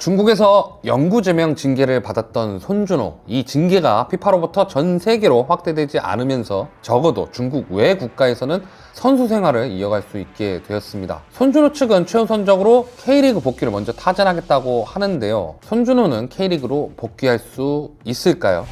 중국에서 영구제명 징계를 받았던 손준호, 이 징계가 피파로부터 전 세계로 확대되지 않으면서 적어도 중국 외 국가에서는 선수 생활을 이어갈 수 있게 되었습니다. 손준호 측은 최우선적으로 K리그 복귀를 먼저 타진하겠다고 하는데요. 손준호는 K리그로 복귀할 수 있을까요?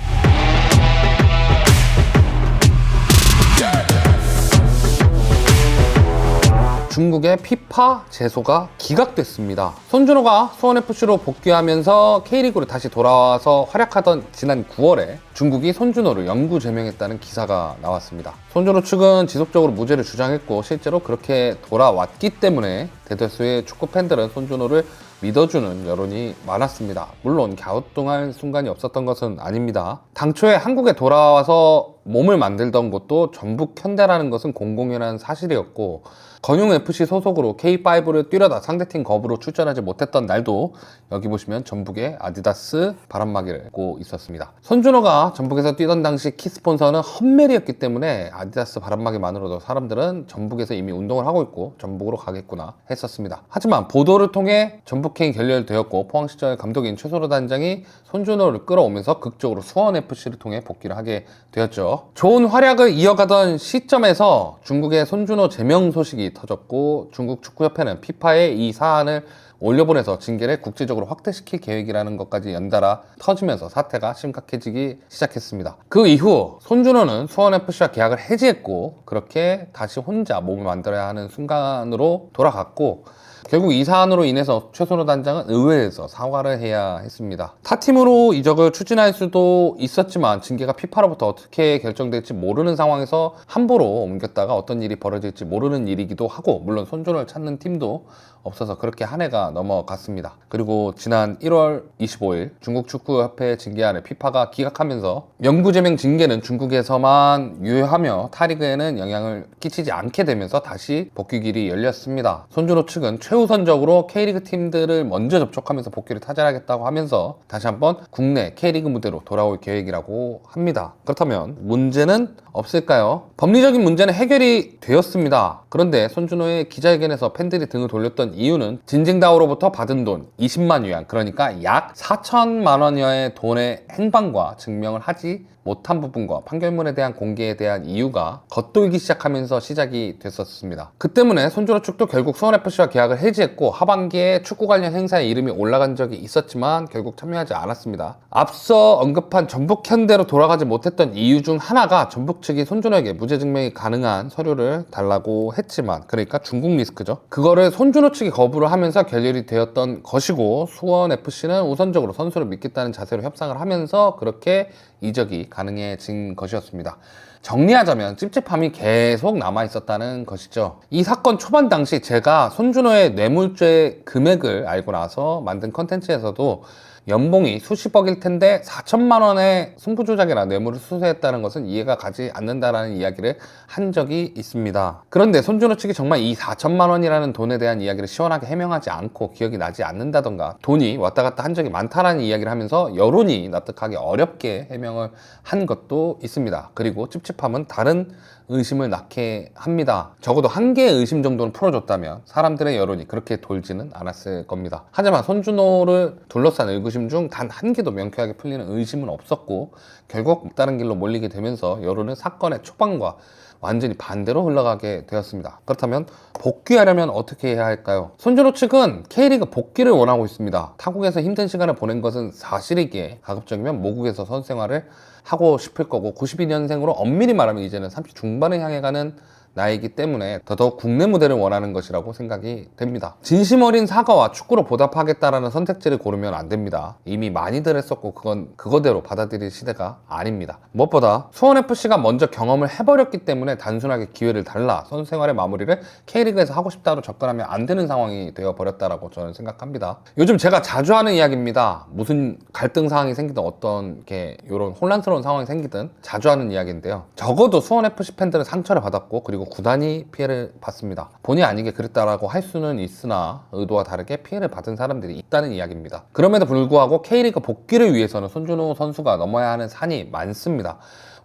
중국의 피파 제소가 기각됐습니다. 손준호가 수원FC로 복귀하면서 K리그로 다시 돌아와서 활약하던 지난 9월에 중국이 손준호를 영구 제명했다는 기사가 나왔습니다. 손준호 측은 지속적으로 무죄를 주장했고 실제로 그렇게 돌아왔기 때문에 대다수의 축구 팬들은 손준호를 믿어주는 여론이 많았습니다. 물론 갸우뚱할 순간이 없었던 것은 아닙니다. 당초에 한국에 돌아와서 몸을 만들던 곳도 전북 현대라는 것은 공공연한 사실이었고, 건용FC 소속으로 K5를 뛰려다 상대팀 거부로 출전하지 못했던 날도 여기 보시면 전북의 아디다스 바람막이를 입고 있었습니다. 손준호가 전북에서 뛰던 당시 키스폰서는 험멜이었기 때문에 아디다스 바람막이만으로도 사람들은 전북에서 이미 운동을 하고 있고 전북으로 가겠구나 했었습니다. 하지만 보도를 통해 전북행이 결렬되었고 포항 시절 감독인 최소로 단장이 손준호를 끌어오면서 극적으로 수원FC를 통해 복귀를 하게 되었죠. 좋은 활약을 이어가던 시점에서 중국의 손준호 제명 소식이 터졌고, 중국 축구협회는 피파에 이 사안을 올려보내서 징계를 국제적으로 확대시킬 계획이라는 것까지 연달아 터지면서 사태가 심각해지기 시작했습니다. 그 이후 손준호는 수원FC와 계약을 해지했고, 그렇게 다시 혼자 몸을 만들어야 하는 순간으로 돌아갔고, 결국 이 사안으로 인해서 최선호 단장은 의회에서 사과를 해야 했습니다. 타 팀으로 이적을 추진할 수도 있었지만 징계가 피파로부터 어떻게 결정될지 모르는 상황에서 함부로 옮겼다가 어떤 일이 벌어질지 모르는 일이기도 하고, 물론 손준호를 찾는 팀도 없어서 그렇게 한 해가 넘어갔습니다. 그리고 지난 1월 25일 중국 축구협회 징계안을 피파가 기각하면서 영구제명 징계는 중국에서만 유효하며 타리그에는 영향을 끼치지 않게 되면서 다시 복귀길이 열렸습니다. 손준호 측은 최우선적으로 K리그 팀들을 먼저 접촉하면서 복귀를 타진하겠다고 하면서 다시 한번 국내 K리그 무대로 돌아올 계획이라고 합니다. 그렇다면 문제는 없을까요? 법리적인 문제는 해결이 되었습니다. 그런데 손준호의 기자회견에서 팬들이 등을 돌렸던 이유는 진징다오로부터 받은 돈 20만 위안, 그러니까 약 4천만 원여의 돈의 행방과 증명을 하지 못한 부분과 판결문에 대한 공개에 대한 이유가 겉돌기 시작하면서 시작이 됐었습니다. 그 때문에 손준호 측도 결국 수원FC와 계약을 해지했고, 하반기에 축구 관련 행사에 이름이 올라간 적이 있었지만 결국 참여하지 않았습니다. 앞서 언급한 전북 현대로 돌아가지 못했던 이유 중 하나가 전북 측이 손준호에게 무죄 증명이 가능한 서류를 달라고 했지만, 그러니까 중국 리스크죠. 그거를 손준호 측이 거부를 하면서 결렬이 되었던 것이고, 수원FC는 우선적으로 선수를 믿겠다는 자세로 협상을 하면서 그렇게 이적이 가능해진 것이었습니다. 정리하자면 찝찝함이 계속 남아있었다는 것이죠. 이 사건 초반 당시 제가 손준호의 뇌물죄 금액을 알고 나서 만든 컨텐츠에서도 연봉이 수십억일 텐데 4천만 원의 승부조작이나 뇌물을 수수했다는 것은 이해가 가지 않는다라는 이야기를 한 적이 있습니다. 그런데 손준호 측이 정말 이 4천만 원이라는 돈에 대한 이야기를 시원하게 해명하지 않고 기억이 나지 않는다던가 돈이 왔다 갔다 한 적이 많다라는 이야기를 하면서 여론이 납득하기 어렵게 해명을 한 것도 있습니다. 그리고 찝찝함은 다른 의심을 낳게 합니다. 적어도 한 개의 의심 정도는 풀어줬다면 사람들의 여론이 그렇게 돌지는 않았을 겁니다. 하지만 손준호를 둘러싼 의구심 중 단 한 개도 명쾌하게 풀리는 의심은 없었고, 결국 다른 길로 몰리게 되면서 여론은 사건의 초반과 완전히 반대로 흘러가게 되었습니다. 그렇다면 복귀하려면 어떻게 해야 할까요? 손준호 측은 K리그 복귀를 원하고 있습니다. 타국에서 힘든 시간을 보낸 것은 사실이기에 가급적이면 모국에서 선수 생활을 하고 싶을 거고, 92년생으로 엄밀히 말하면 이제는 30 중반을 향해 가는 나이기 때문에 더더욱 국내 무대를 원하는 것이라고 생각이 됩니다. 진심 어린 사과와 축구로 보답하겠다라는 선택지를 고르면 안 됩니다. 이미 많이들 했었고 그건 그거대로 받아들일 시대가 아닙니다. 무엇보다 수원FC가 먼저 경험을 해버렸기 때문에 단순하게 기회를 달라 선수 생활의 마무리를 K리그에서 하고 싶다로 접근하면 안 되는 상황이 되어버렸다라고 저는 생각합니다. 요즘 제가 자주 하는 이야기입니다. 무슨 갈등 상황이 생기든 어떤 이런 혼란스러운 상황이 생기든 자주 하는 이야기인데요. 적어도 수원FC 팬들은 상처를 받았고, 그리고 구단이 피해를 받습니다. 본의 아니게 그랬다라고 할 수는 있으나 의도와 다르게 피해를 받은 사람들이 있다는 이야기입니다. 그럼에도 불구하고 K리그 복귀를 위해서는 손준호 선수가 넘어야 하는 산이 많습니다.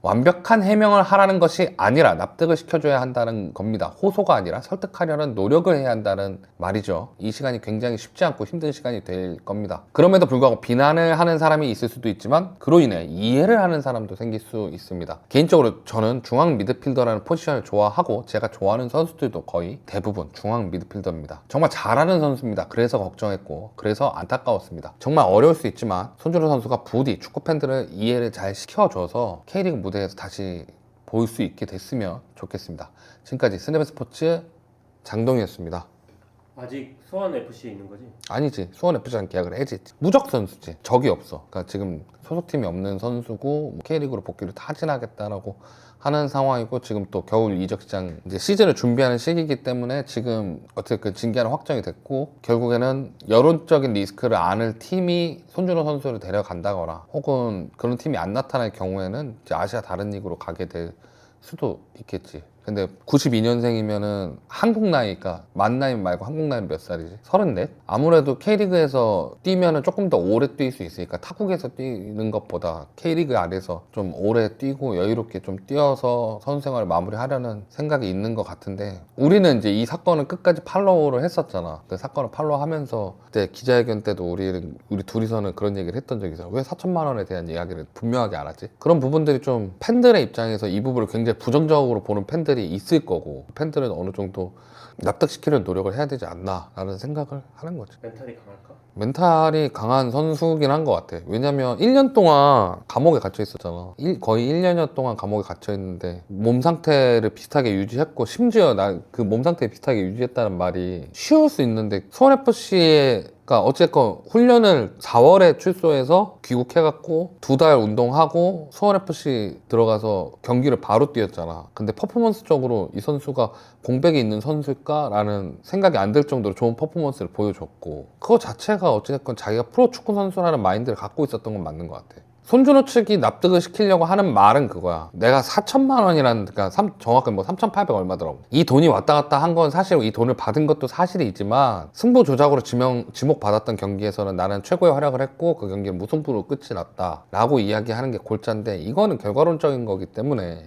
완벽한 해명을 하라는 것이 아니라 납득을 시켜줘야 한다는 겁니다. 호소가 아니라 설득하려는 노력을 해야 한다는 말이죠. 이 시간이 굉장히 쉽지 않고 힘든 시간이 될 겁니다. 그럼에도 불구하고 비난을 하는 사람이 있을 수도 있지만 그로 인해 이해를 하는 사람도 생길 수 있습니다. 개인적으로 저는 중앙 미드필더라는 포지션을 좋아하고 제가 좋아하는 선수들도 거의 대부분 중앙 미드필더입니다. 정말 잘하는 선수입니다. 그래서 걱정했고 그래서 안타까웠습니다. 정말 어려울 수 있지만 손준호 선수가 부디 축구 팬들을 이해를 잘 시켜줘서 K리그 무대에서 다시 보일 수 있게 됐으면 좋겠습니다. 지금까지 스냅스포츠 장동희였습니다. 아직 수원FC에 있는 거지? 아니지, 수원FC랑 계약을 해지했지. 무적 선수지, 적이 없어. 그러니까 지금 소속팀이 없는 선수고 K리그로 복귀를 타진하겠다라고 하는 상황이고, 지금 또 겨울 이적 시장 이제 시즌을 준비하는 시기이기 때문에 지금 어떻게 그 징계는 확정이 됐고, 결국에는 여론적인 리스크를 안을 팀이 손준호 선수를 데려간다거나 혹은 그런 팀이 안 나타날 경우에는 이제 아시아 다른 리그로 가게 될 수도 있겠지. 근데 92년생이면은 한국 나이가 만 나이 말고 한국 나이는 몇 살이지? 34? 아무래도 K리그에서 뛰면은 조금 더 오래 뛸 수 있으니까 타국에서 뛰는 것보다 K리그 안에서 좀 오래 뛰고 여유롭게 좀 뛰어서 선수 생활을 마무리하려는 생각이 있는 것 같은데, 우리는 이제 이 사건을 끝까지 팔로우를 했었잖아. 그 사건을 팔로우하면서 그때 기자회견 때도 우리 둘이서는 그런 얘기를 했던 적이 있어. 왜 4천만 원에 대한 이야기를 분명하게 안 하지? 그런 부분들이 좀 팬들의 입장에서 이 부분을 굉장히 부정적으로 보는 팬들이 있을 거고, 팬들은 어느 정도 납득시키려는 노력을 해야 되지 않나 라는 생각을 하는 거지. 멘탈이 강할까? 멘탈이 강한 선수긴 한 것 같아. 왜냐면 1년 동안 감옥에 gat혀 있었잖아. 거의 1년여 동안 감옥에 gat혀 있는데 몸 상태를 비슷하게 유지했고, 심지어 나 그 몸 상태 비슷하게 유지했다는 말이 쉬울 수 있는데, 수원FC에 그러니까 어쨌건 훈련을 4월에 출소해서 귀국해갖고 2달 운동하고 수원FC 들어가서 경기를 바로 뛰었잖아. 근데 퍼포먼스적으로 이 선수가 공백이 있는 선수일까? 라는 생각이 안 들 정도로 좋은 퍼포먼스를 보여줬고, 그거 자체가 어찌됐건 자기가 프로 축구 선수라는 마인드를 갖고 있었던 건 맞는 것 같아. 손준호 측이 납득을 시키려고 하는 말은 그거야. 내가 4천만 원이라는, 그러니까 정확히 뭐 3,800 얼마더라고. 이 돈이 왔다 갔다 한 건 사실, 이 돈을 받은 것도 사실이지만 승부 조작으로 지목받았던 경기에서는 나는 최고의 활약을 했고 그 경기는 무승부로 끝이 났다 라고 이야기하는 게 골자인데, 이거는 결과론적인 거기 때문에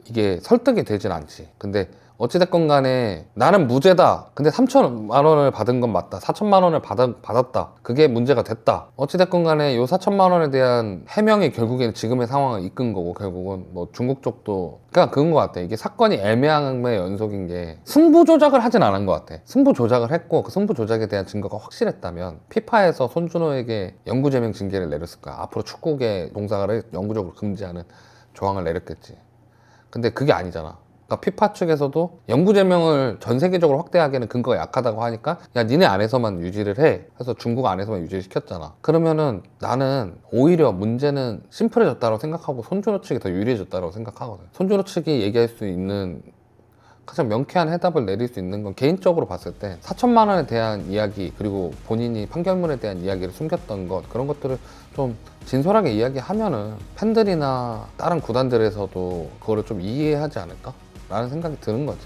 이게 설득이 되진 않지. 근데 어찌됐건 간에 나는 무죄다. 근데 3천만 원을 받은 건 맞다. 4천만 원을 받았다. 그게 문제가 됐다. 어찌됐건 간에 요 4천만 원에 대한 해명이 결국에는 지금의 상황을 이끈 거고, 결국은 뭐 중국 쪽도 그러니까 그건 것 같아. 이게 사건이 애매함의 연속인 게 승부 조작을 하진 않은 것 같아. 승부 조작을 했고 그 승부 조작에 대한 증거가 확실했다면 피파에서 손준호에게 영구제명 징계를 내렸을 거야. 앞으로 축구계 동작을 영구적으로 금지하는 조항을 내렸겠지. 근데 그게 아니잖아. 그러니까 피파 측에서도 영구제명을 전 세계적으로 확대하기에는 근거가 약하다고 하니까 야, 니네 안에서만 유지를 해. 해서 중국 안에서만 유지를 시켰잖아. 그러면은 나는 오히려 문제는 심플해졌다고 생각하고 손준호 측이 더 유리해졌다고 생각하거든. 손준호 측이 얘기할 수 있는 가장 명쾌한 해답을 내릴 수 있는 건, 개인적으로 봤을 때 4천만 원에 대한 이야기, 그리고 본인이 판결문에 대한 이야기를 숨겼던 것, 그런 것들을 좀 진솔하게 이야기하면은 팬들이나 다른 구단들에서도 그거를 좀 이해하지 않을까? 라는 생각이 드는 거지.